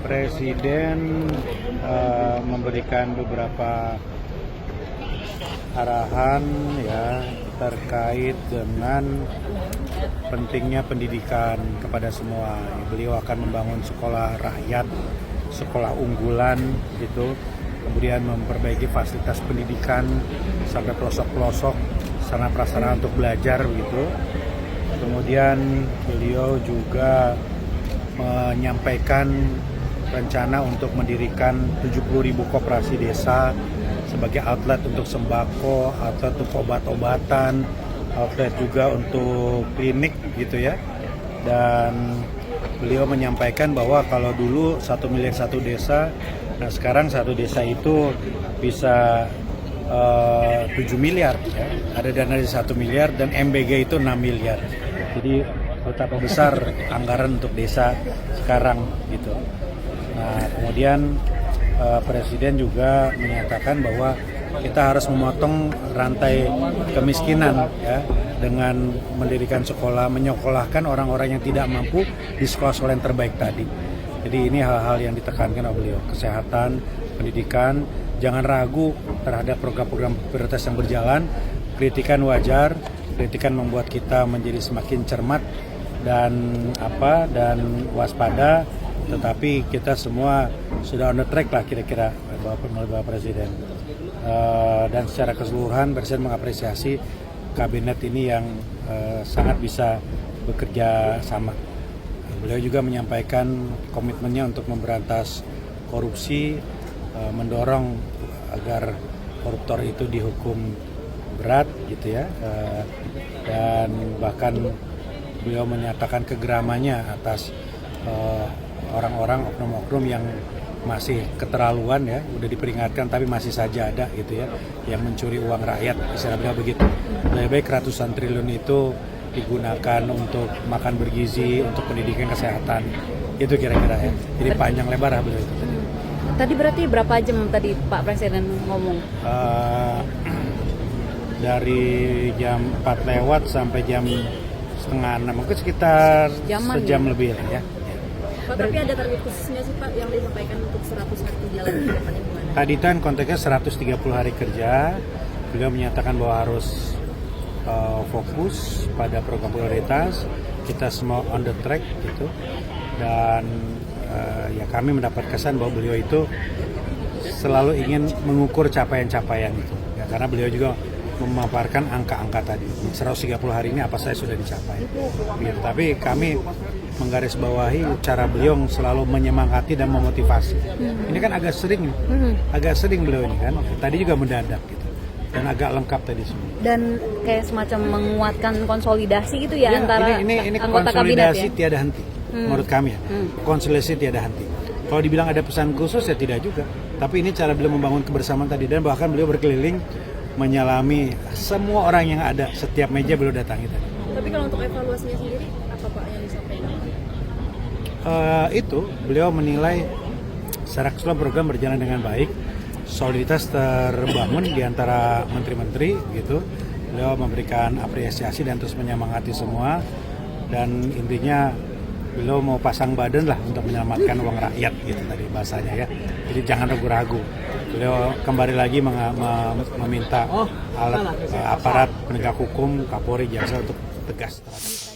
Presiden memberikan beberapa arahan ya terkait dengan pentingnya pendidikan kepada semua. Beliau akan membangun sekolah rakyat, sekolah unggulan gitu, kemudian memperbaiki fasilitas pendidikan sampai pelosok-pelosok, sarana prasarana untuk belajar gitu. Kemudian beliau juga menyampaikan rencana untuk mendirikan 70.000 koperasi desa sebagai outlet untuk sembako, outlet untuk obat-obatan, outlet juga untuk klinik gitu ya. Dan beliau menyampaikan bahwa kalau dulu 1 miliar satu desa, nah sekarang satu desa itu bisa 7 miliar ya. Ada dana di 1 miliar dan MBG itu 6 miliar. Jadi betapa besar anggaran untuk desa sekarang gitu. Nah, kemudian Presiden juga menyatakan bahwa kita harus memotong rantai kemiskinan ya dengan mendirikan sekolah, menyekolahkan orang-orang yang tidak mampu di sekolah-sekolah yang terbaik tadi. Jadi ini hal-hal yang ditekankan oleh beliau, kesehatan, pendidikan, jangan ragu terhadap program-program prioritas yang berjalan. Kritikan wajar, kritikan membuat kita menjadi semakin cermat dan waspada. Tetapi kita semua sudah on the track lah kira-kira Bapak Presiden. Dan secara keseluruhan Presiden mengapresiasi kabinet ini yang sangat bisa bekerja sama. Beliau juga menyampaikan komitmennya untuk memberantas korupsi, mendorong agar koruptor itu dihukum berat gitu ya. Dan bahkan beliau menyatakan kegeramannya atas orang-orang oknum-oknum yang masih keterlaluan ya, udah diperingatkan tapi masih saja ada gitu ya, yang mencuri uang rakyat, istilah beliau begitu. Lebih baik ratusan triliun itu digunakan untuk makan bergizi, untuk pendidikan, kesehatan, itu kira-kira ya. Jadi panjang lebar lah beliau itu. Tadi berarti berapa jam tadi Pak Presiden ngomong? Dari jam 4 lewat sampai jam setengah 6, mungkin sekitar sejam ya? lebih lah ya. Pak, tapi ada target khususnya sih Pak yang disampaikan untuk 100 hari jalan ke depannya gimana? Tadi kan konteksnya 130 hari kerja, beliau menyatakan bahwa harus fokus pada program prioritas, kita semua on the track gitu, dan ya kami mendapat kesan bahwa beliau itu selalu ingin mengukur capaian-capaian itu, ya, karena beliau juga memaparkan angka-angka tadi. 130 hari ini apa saja sudah dicapai. Gitu. Tapi kami menggarisbawahi cara beliau selalu menyemangati dan memotivasi. Ini kan agak sering beliau ini kan. Tadi juga mendadak gitu. Dan agak lengkap tadi semua. Dan kayak semacam menguatkan konsolidasi gitu ya, antara ini anggota kabinet kabinet ya? Tiada henti. Menurut kami ya. Konsolidasi tiada henti. Kalau dibilang ada pesan khusus ya tidak juga. Tapi ini cara beliau membangun kebersamaan tadi, dan bahkan beliau berkeliling menyalami semua orang yang ada, setiap meja beliau datangi tadi. Tapi kalau untuk evaluasinya sendiri, apa Pak yang disampaikan? Itu beliau menilai secara keseluruhan program berjalan dengan baik, soliditas terbangun di antara menteri-menteri gitu. Beliau memberikan apresiasi dan terus menyemangati semua, dan intinya beliau mau pasang badan lah untuk menyelamatkan uang rakyat gitu tadi bahasanya ya. Jadi jangan ragu-ragu. Beliau kembali lagi meminta aparat penegak hukum, Kapolri, Jaksa untuk tegas terhadap